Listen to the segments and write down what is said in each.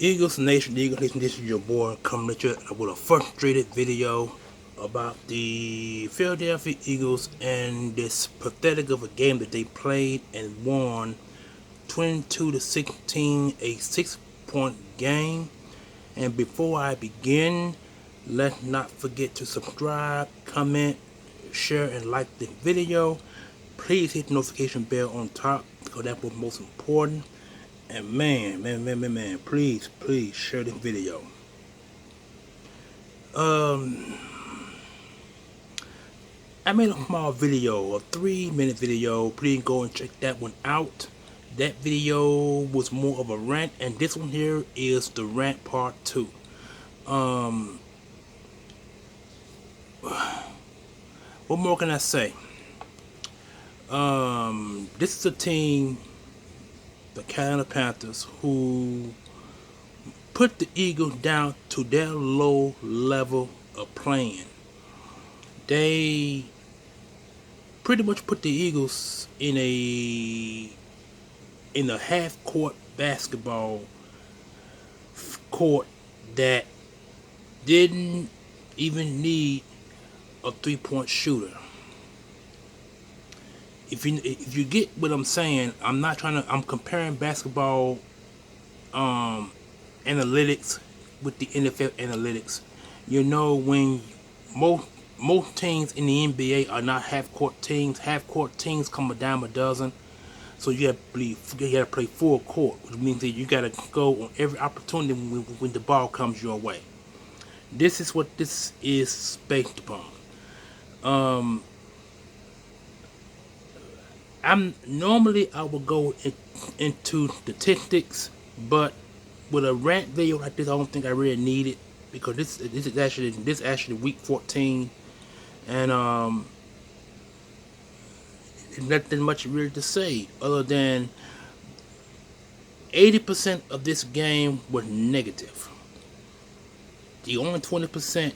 Eagles Nation, this is your boy coming at you with a frustrated video about the Philadelphia Eagles and this pathetic of a game that they played and won 22-16, a 6-point game. And before I begin, let's not forget to subscribe, comment, share, and like the video. Please hit the notification bell on top because that's what's most important. And man, please share this video. I made a small video, a 3-minute video. Please go and check that one out. That video was more of a rant, and this one here is the rant part 2. What more can I say? This is a team, the Carolina Panthers, who put the Eagles down to their low level of playing. They pretty much put the Eagles in a half-court basketball court that didn't even need a 3-point shooter. If you get what I'm saying, I'm comparing basketball analytics with the NFL analytics. You know, when most teams in the NBA are not half-court teams. Half-court teams come a dime a dozen. So you gotta play full court, which means that you gotta go on every opportunity when the ball comes your way. This is what this is based upon. I would go into statistics, but with a rant video like this, I don't think I really need it because this is actually week 14, and nothing much really to say other than 80% of this game was negative. The only 20%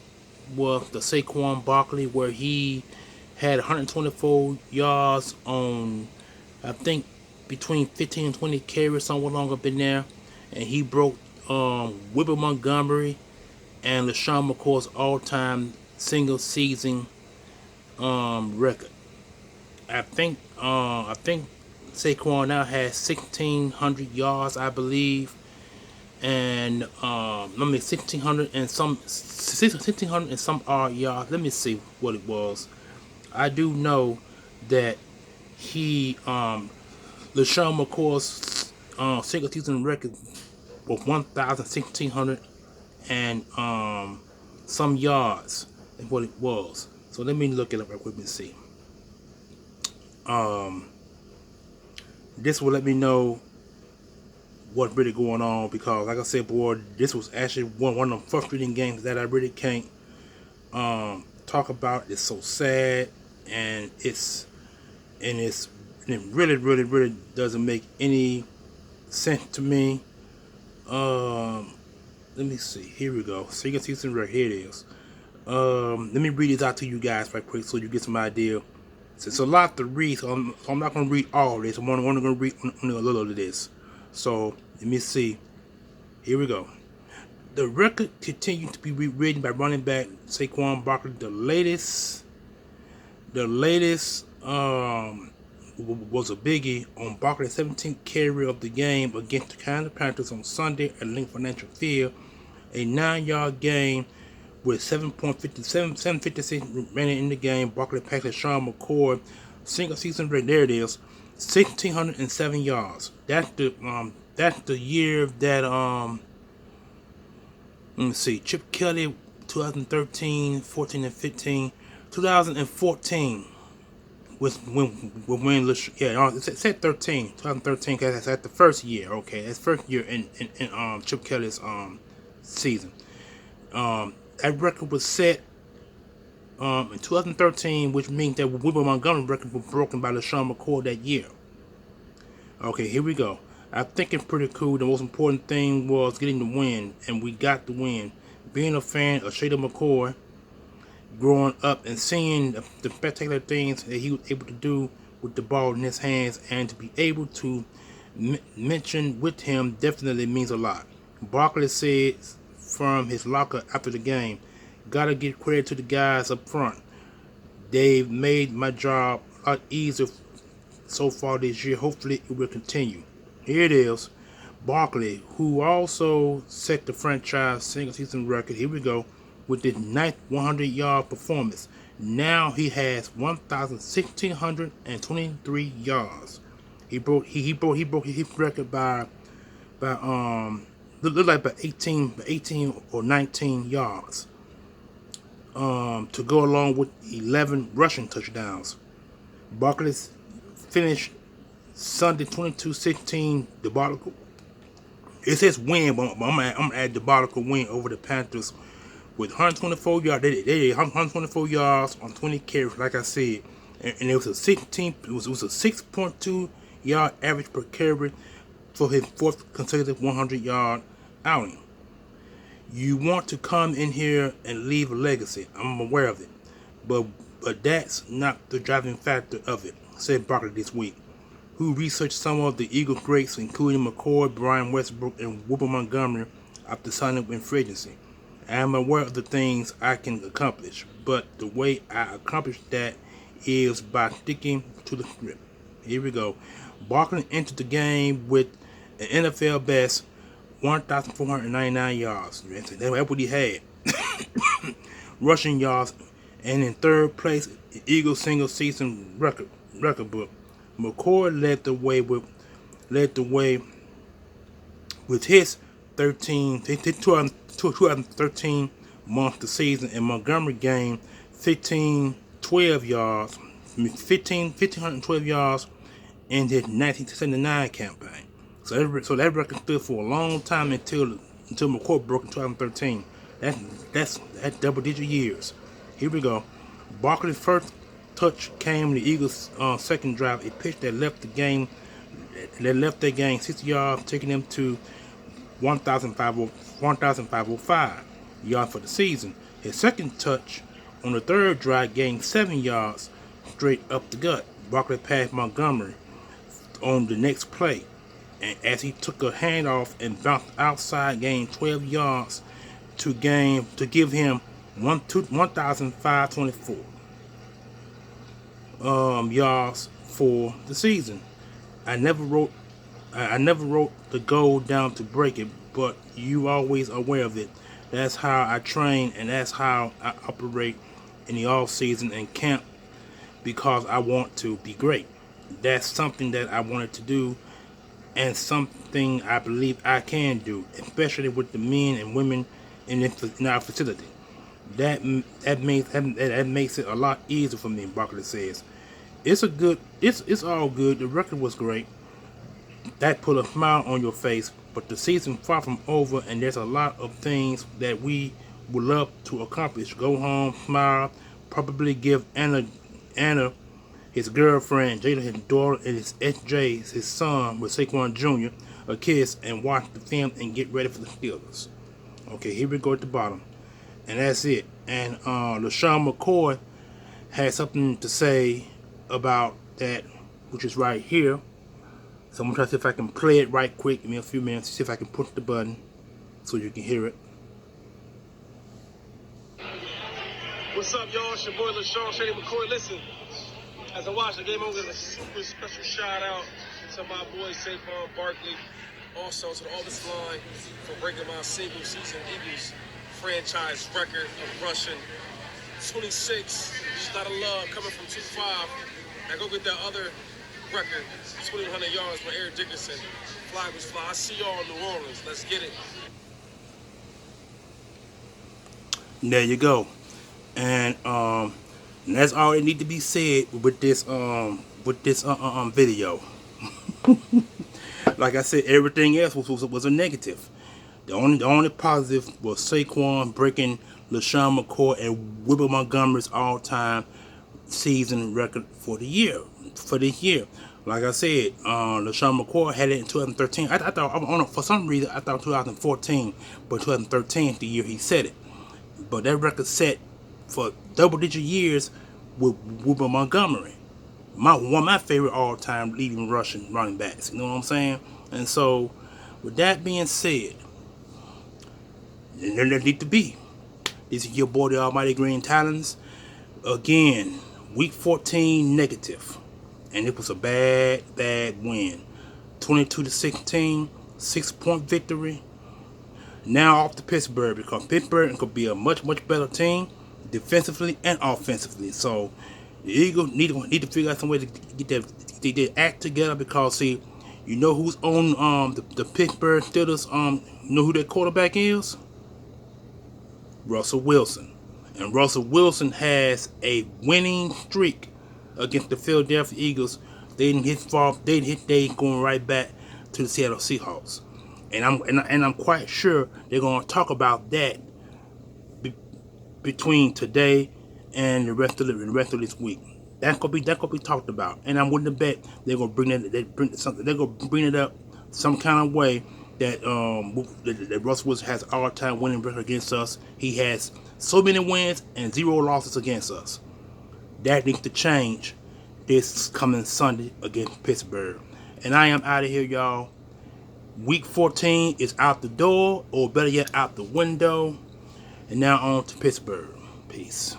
was the Saquon Barkley, where he had 124 yards on, I think, between 15 and 20 carries, somewhere along up in there, and he broke Wilbur Montgomery and LeSean McCoy's all-time single-season record. I think Saquon now has 1,600 yards, I believe, and 1,600 and some odd yards. Let me see what it was. I do know that he LeSean McCoy's single season record was 1,600 and some yards is what it was. So let me look it up real quick and see. This will let me know what's really going on, because like I said, boy, this was actually one of the frustrating games that I really can't talk about. It's so sad, and it really doesn't make any sense to me. Let me see. Here we go. So you can see some right here. It is. Let me read this out to you guys right quick so you get some idea. It's a lot to read, so I'm not going to read all of this. I'm only going to read only a little of this. So let me see. Here we go. The record continued to be rewritten by running back Saquon Barkley. The latest was a biggie on Barkley's 17th carry of the game against the Carolina Panthers on Sunday at Lincoln Financial Field, a 9-yard game with 7:56 remaining in the game. Barkley passed LeSean McCoy single season rate. There it is, 1,607 yards. That's the year that let me see, Chip Kelly, 2013, 14, and 15. 2014 was when it said 13. 2013, because that's the first year. Okay, that's first year in Chip Kelly's season. That record was set in 2013, which means that Wilbur Montgomery's record was broken by LeSean McCoy that year. Okay, here we go. I think it's pretty cool. The most important thing was getting the win, and we got the win. Being a fan of Shada McCoy, growing up and seeing the spectacular things that he was able to do with the ball in his hands, and to be able to mention with him definitely means a lot. Barkley said from his locker after the game, "Gotta give credit to the guys up front. They've made my job a lot easier so far this year. Hopefully it will continue." Here it is. Barkley, who also set the franchise single season record, here we go, with his ninth 100-yard performance. Now he has 1,623 yards. He broke his record by looked like by 18 or 19 yards. To go along with 11 rushing touchdowns. Barkley finished Sunday 22-16 debacle. It says win, but I'm gonna add debacle win over the Panthers with 124 yards. They did 124 yards on 20 carries, like I said, and it was a 16. It was a 6.2 yard average per carry for his fourth consecutive 100-yard outing. You want to come in here and leave a legacy. I'm aware of it, but that's not the driving factor of it," said Barkley this week, who researched some of the Eagles' greats, including McCoy, Brian Westbrook, and Whooper Montgomery, after signing in free agency. "I am aware of the things I can accomplish, but the way I accomplish that is by sticking to the script." Here we go. Barkley entered the game with an NFL best 1,499 yards. That's what he had. Rushing yards, and in third place, Eagles single season record book. McCoy led the way with his 2013 monster season, and Montgomery gained 1,512 yards in his 1979 campaign. So that record stood for a long time until McCoy broke in 2013. That's double-digit years. Here we go. Barkley's first touch came in the Eagles' second drive. A pitch that left their game 60 yards, taking them to 1,505 yards for the season. His second touch on the third drive gained 7 yards straight up the gut. Barkley passed Montgomery on the next play, and as he took a handoff and bounced outside, gained 12 yards to give him 1,524 yards for the season. I never wrote the goal down to break it, but you always aware of it. That's how I train, and that's how I operate in the off season and camp, because I want to be great. That's something that I wanted to do, and something I believe I can do, especially with the men and women in our facility. That makes it a lot easier for me. Barkley says, it's all good. The record was great. That put a smile on your face, but the season far from over, and there's a lot of things that we would love to accomplish. Go home, smile, probably give Anna, his girlfriend, Jada, his daughter, and his SJ, his son, with Saquon Jr., a kiss, and watch the film and get ready for the Steelers. Okay, here we go at the bottom. And that's it. And LaShawn McCoy had something to say about that, which is right here. So I'm going to try to see if I can play it right quick. Give me a few minutes to see if I can push the button so you can hear it. What's up, y'all? It's your boy LaShawn Shady McCoy. Listen, as I watch the game, I'm going to give a super special shout out to my boy Saquon Barkley, also to the offensive line for breaking my single season Eagles franchise record of rushing 26. Just a lot of love coming from 2-5. Now go get that other record, 2,100 yards for Eric Dickerson. Flag was fly. I see y'all in New Orleans. Let's get it. There you go. And that's all that need to be said with this video. Like I said, everything else was a negative. The only positive was Saquon breaking LaShawn McCoy and Whooper Montgomery's all-time season record for this year. Like I said, LaShawn McCoy had it in 2013. I thought for some reason I thought 2014, but 2013 is the year he set it. But that record set for double-digit years with Whooper Montgomery, one of my favorite all-time leading rushing running backs. You know what I'm saying? And so, with that being said, and there need to be. This is your boy, the Almighty Green Talons. Again, week 14 negative. And it was a bad win. 22-16, 6-point victory. Now off to Pittsburgh, because Pittsburgh could be a much better team defensively and offensively. So the Eagles need to figure out some way to get their act together, because see, you know who's on the Pittsburgh Steelers, you know who their quarterback is? Russell Wilson. And Russell Wilson has a winning streak against the Philadelphia Eagles. They didn't hit they going right back to the Seattle Seahawks. And I'm quite sure they're going to talk about that between today and the rest of this week. That's gonna be talked about. And I'm willing to bet they're gonna bring it up some kind of way that Russell Wilson has all-time winning record against us. He has so many wins and 0 losses against us. That needs to change this coming Sunday against Pittsburgh. And I am out of here, y'all. Week 14 is out the door, or better yet, out the window. And now on to Pittsburgh. Peace.